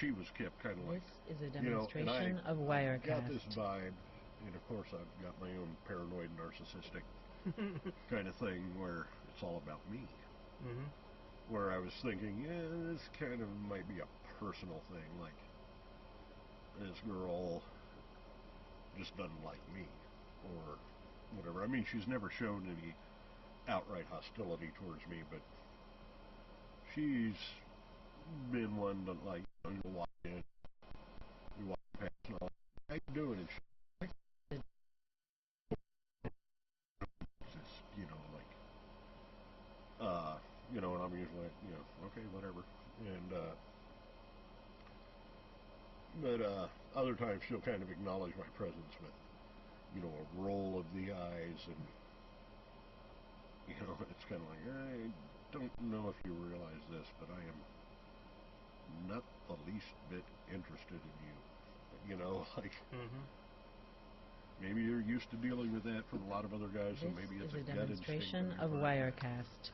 she was kept kind of like, This is a demonstration of Wirecast. Got this vibe, and of course I've got my own paranoid, narcissistic kind of thing where it's all about me. Mm-hmm. Where I was thinking, yeah, this kind of might be a personal thing, like this girl just doesn't like me, or whatever. I mean, she's never shown any outright hostility towards me, but she's been one that, like, you walk in, you walk past, and all, how you doing? And and I'm usually like, okay, whatever. And, but other times she'll kind of acknowledge my presence with, a roll of the eyes, and, it's kind of like, I don't know if you realize this, but I am not the least bit interested in you. Like, maybe you're used to dealing with that from a lot of other guys, so maybe it's a gut instinct. This is a demonstration of Wirecast.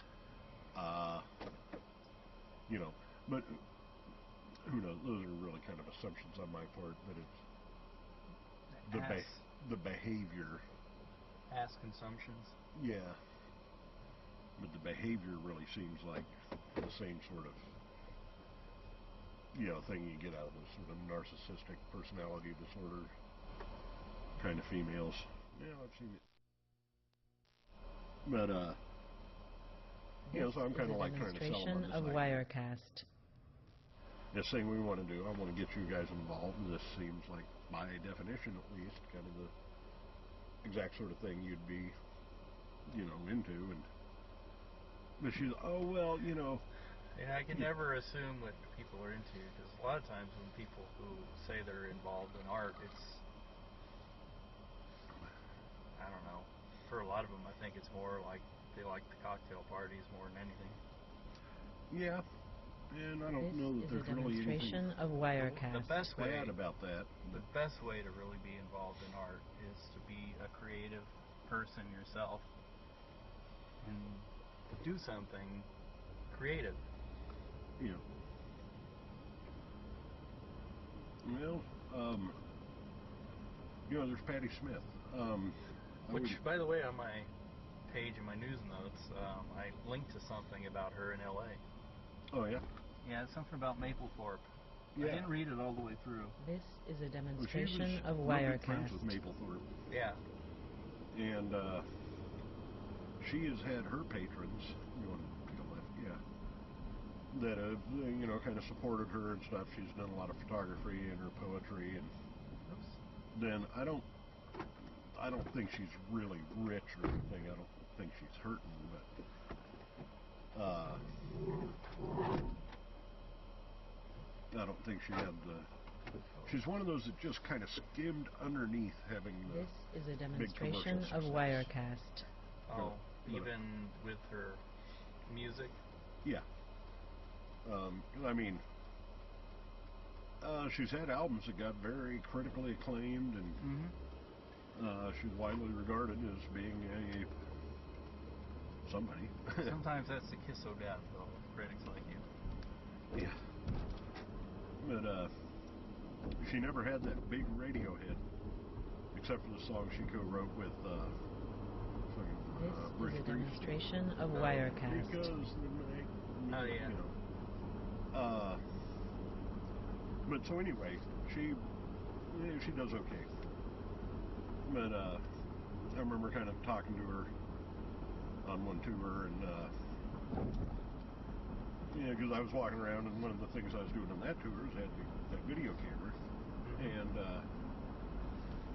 But who knows? Those are really kind of assumptions on my part, but it's the behavior. Ass consumptions. Yeah. But the behavior really seems like the same sort of, thing you get out of this sort of narcissistic personality disorder kind of females. Yeah, I've seen it. But, so I'm kind of like trying to sell them on this of Wirecast. This thing we want to do, I want to get you guys involved, and this seems like, by definition at least, kind of the exact sort of thing you'd be, into. And but she's, Yeah, I can never assume what people are into, because a lot of times when people who say they're involved in art, it's, I don't know, for a lot of them I think it's more like they like the cocktail parties more than anything. Yeah, and I don't know that there's really anything of Wirecast. The best way bad about that. The best way to really be involved in art is to be a creative person yourself and do something creative. Yeah. Well, there's Patti Smith. Which, by the way, on my page in my news notes, I linked to something about her in L.A. Oh, yeah? Yeah, it's something about Mapplethorpe. Yeah. I didn't read it all the way through. This is a demonstration of Wirecast. Wirecast. Really friends with Mapplethorpe. Yeah. And she has had her patrons, that have, kind of supported her and stuff. She's done a lot of photography and her poetry, and then I don't think she's really rich or anything. I don't think she's hurting, but I don't think she had the. She's one of those that just kind of skimmed underneath having the. This is a demonstration of Wirecast. Oh, even with her music? Yeah. She's had albums that got very critically acclaimed, and she's widely regarded as being somebody. Sometimes that's the kiss of death, though, with critics like you. Yeah. But she never had that big radio hit, except for the song she co-wrote with This is a demonstration of Wirecast. Because oh, yeah. But so anyway, she does okay. But I remember kind of talking to her on one tour, and because I was walking around, and one of the things I was doing on that tour is I had that video camera, and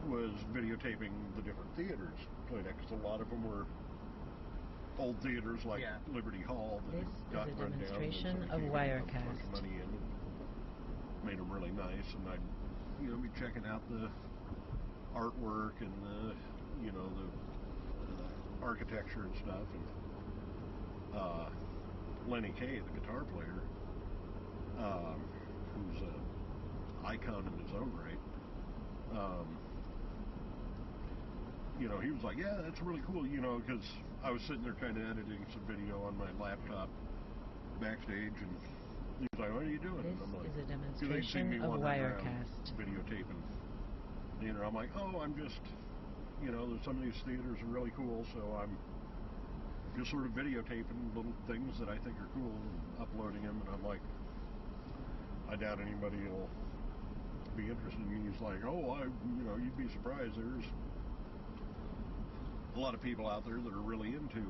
was videotaping the different theaters played at, because a lot of them were old theaters like Liberty Hall that got run down. This is a demonstration of Wirecast. A bunch of money in, made them really nice, and I'd be checking out the artwork and the the architecture and stuff, and Lenny Kaye, the guitar player, who's an icon in his own right, he was like, yeah, that's really cool, because I was sitting there kind of editing some video on my laptop backstage, and He's like, what are you doing? This And I'm like, is a because they'd seen me demonstration of wandering around Wirecast. videotaping theater. I'm like, oh, I'm just, some of these theaters are really cool, so I'm just sort of videotaping little things that I think are cool and uploading them. And I'm like, I doubt anybody will be interested in me. He's like, oh, you'd be surprised. There's a lot of people out there that are really into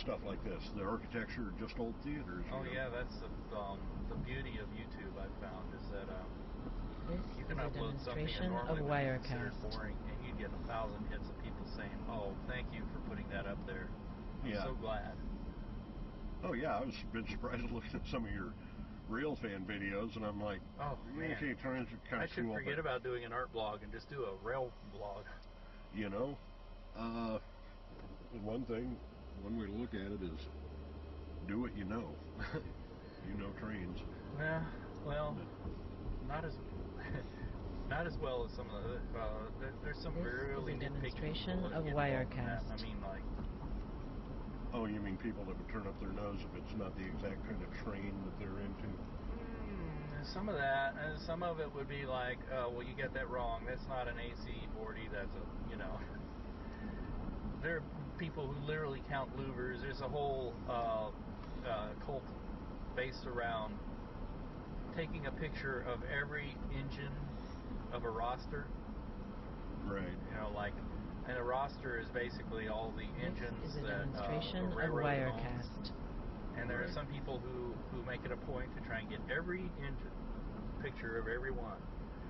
stuff like this. The architecture of just old theaters. Yeah, that's the beauty of YouTube. I've found is that This you can is a upload something that demonstration normally of would be considered Wirecast. boring, and you get 1,000 hits of people saying, "Oh, thank you for putting that up there. I'm so glad." Oh yeah, I was been surprised looking at some of your Railfan videos, and I'm like, oh man, okay, turns are kind I of should cool, forget about doing an art blog and just do a rail blog. One way to look at it is do what you know. You know trains. Yeah, well, not as not as well as some of the. There's some This really is a nitpicky demonstration people that of get involved in that. Wirecast. I mean, like. Oh, you mean people that would turn up their nose if it's not the exact kind of train that they're into? Some of that, and some of it would be like, well, you get that wrong. That's not an AC-40. That's There are people who literally count louvers. There's a whole cult based around taking a picture of every engine of a roster. Right. And a roster is basically all the engines This is a that demonstration a of railroad owns. Wirecast. And there are some people who make it a point to try and get every engine picture of every one.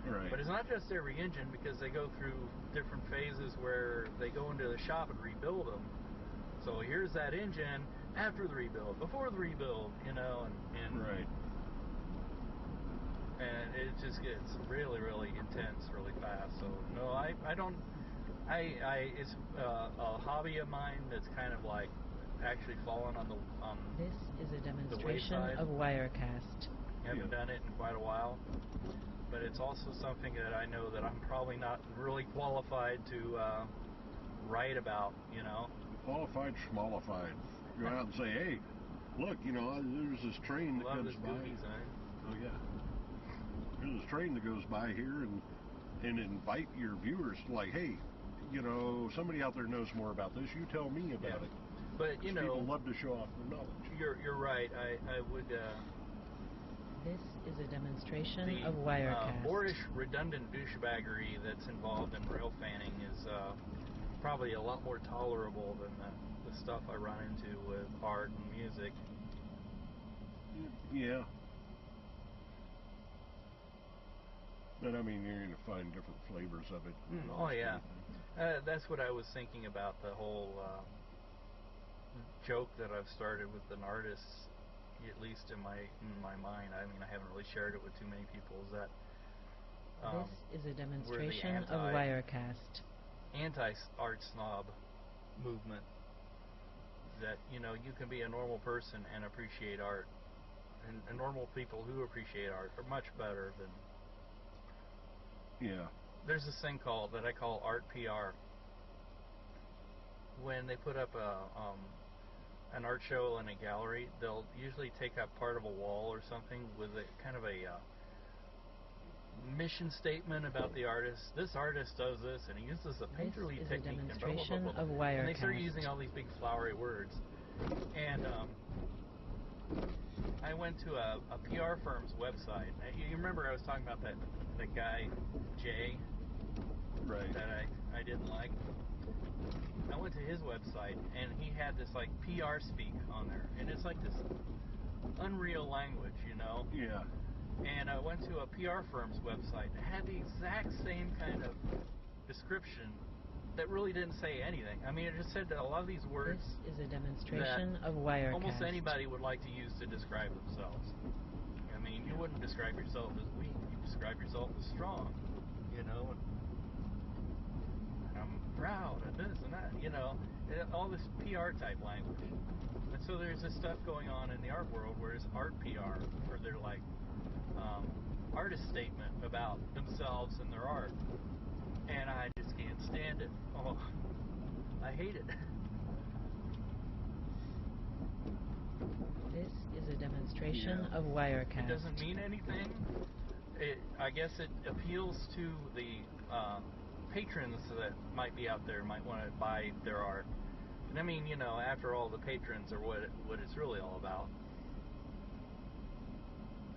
Right. But it's not just every engine, because they go through different phases where they go into the shop and rebuild them. So here's that engine after the rebuild, before the rebuild, and right. And it just gets really, really intense really fast. So no, I don't. It's a hobby of mine that's kind of like actually fallen on the This is a demonstration wayside. of Wirecast. Haven't done it in quite a while, but it's also something that I know that I'm probably not really qualified to write about. Qualified, schmalified. Go out and say, hey, look, there's this train that comes by. Oh yeah. There's this train that goes by here, and invite your viewers to, like, hey, somebody out there knows more about this. You tell me about it. But people love to show off their knowledge. You're right. I would. This is a demonstration of Wirecast. The boorish, redundant douchebaggery that's involved in rail fanning is probably a lot more tolerable than the stuff I run into with art and music. Yeah. But I mean, you're going to find different flavors of it. Oh yeah. That's what I was thinking about, the whole joke that I've started with an artist, at least in my mind. I mean, I haven't really shared it with too many people. Is that this is a demonstration of Wirecast. Anti-art snob movement. That you can be a normal person and appreciate art, and normal people who appreciate art are much better than. Yeah. There's this thing that I call art PR. When they put up an art show in a gallery, they'll usually take up part of a wall or something with a kind of a mission statement about the artist. This artist does this, and he uses a painterly technique, and blah, blah, blah, blah, blah. And they start using all these big flowery words. And I went to a PR firm's website. You remember I was talking about that guy, Jay, right? That I didn't like. I went to his website, and he had this like PR speak on there, and it's like this unreal language, Yeah. And I went to a PR firm's website that had the exact same kind of description that really didn't say anything. I mean, it just said that a lot of these words. This is a demonstration of Wirecast. Almost anybody would like to use to describe themselves. I mean, you wouldn't describe yourself as weak. You describe yourself as strong, and I'm proud and this and that, all this PR type language. And so there's this stuff going on in the art world where it's art PR, where they're like artist statement about themselves and their art. And I just can't stand it. Oh, I hate it. This is a demonstration Yeah. of Wirecast. It doesn't mean anything. I guess it appeals to the patrons that might be out there, might want to buy their art. And I mean, you know, after all, the patrons are what it's really all about.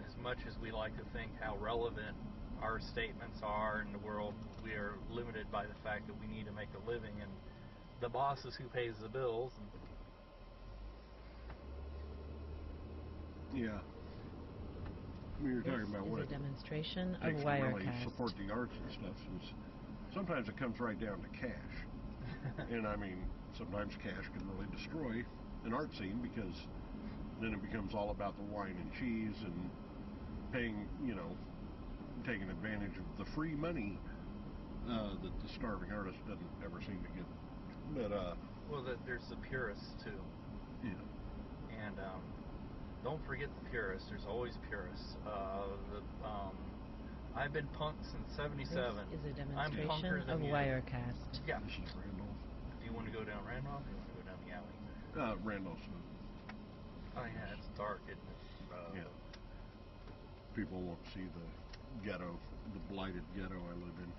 As much as we like to think how relevant our statements are in the world, we are limited by the fact that we need to make a living, and the boss is who pays the bills. And Yeah. We were This talking about is what a it demonstration of takes to really Wirecast. support the arts and stuff. Is sometimes it comes right down to cash. And I mean, sometimes cash can really destroy an art scene, because then it becomes all about the wine and cheese and paying, you know, taking advantage of the free money that the starving artist doesn't ever seem to get. But well, there's the purists too, yeah, and don't forget the purists. There's always purists. I've been punk since '77. This is a I'm punker demonstration than of you. Wirecast. Yeah. this is Randolph. Do you want to go down Randolph, or you want to go down the alley? Randolph's. Oh yeah, it's dark, isn't it? Yeah. People won't see the ghetto, the blighted ghetto I live in.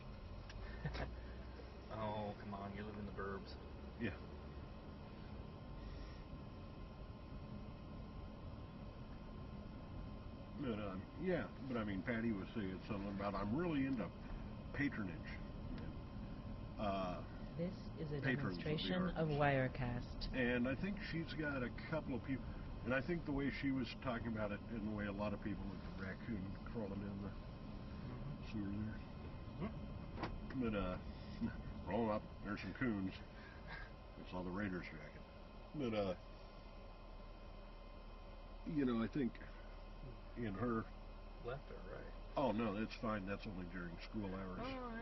Oh, come on, you live in the burbs. Yeah. But yeah, but I mean, Patty was saying something about, I'm really into patronage. This is a Patrons of the demonstration of arts. Wirecast. And I think she's got a couple of people, and I think the way she was talking about it, and the way a lot of people with the raccoon crawling in the sewer there. But roll up, there's some coons. I saw the Raiders jacket. But you know, I think in her. Left or right? Oh no, that's fine. That's only during school hours. Oh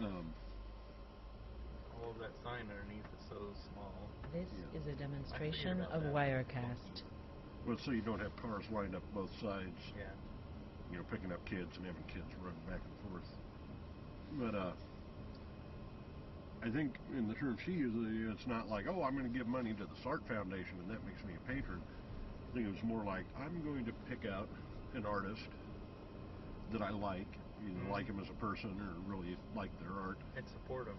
yeah. All of that sign underneath is so small. This Yeah. is a demonstration about of that. Wirecast. Well, so you don't have cars lined up both sides, Yeah. you know, picking up kids and having kids run back and forth. But I think in the term she uses, it's not like, oh, I'm going to give money to the SART Foundation and that makes me a patron. I think it was more like, I'm going to pick out an artist that I like, either like him as a person or really like their art. And support them.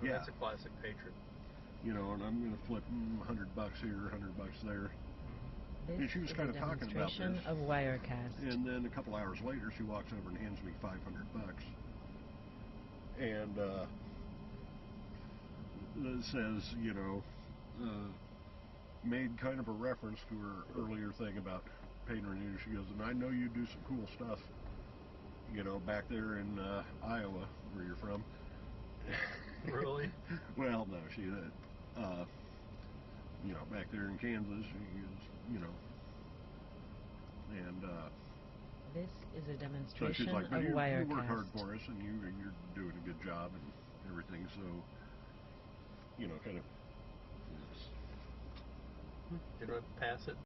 Yeah. That's a classic patron. You know, and I'm going to flip $100 here, $100 there. This And she was is kind a of talking about demonstration this. of Wirecast. And then a couple hours later, she walks over and hands me $500. And it says, you know, made kind of a reference to her earlier thing about patronage. She goes, and I know you do some cool stuff, you know, back there in Iowa, where you're from. Really? Well, no, she, you know, back there in Kansas, you know, and This is a so demonstration she's like, but of you Wirecast. work hard for us, and you're doing a good job and everything. So, you know, kind of. Did I pass it?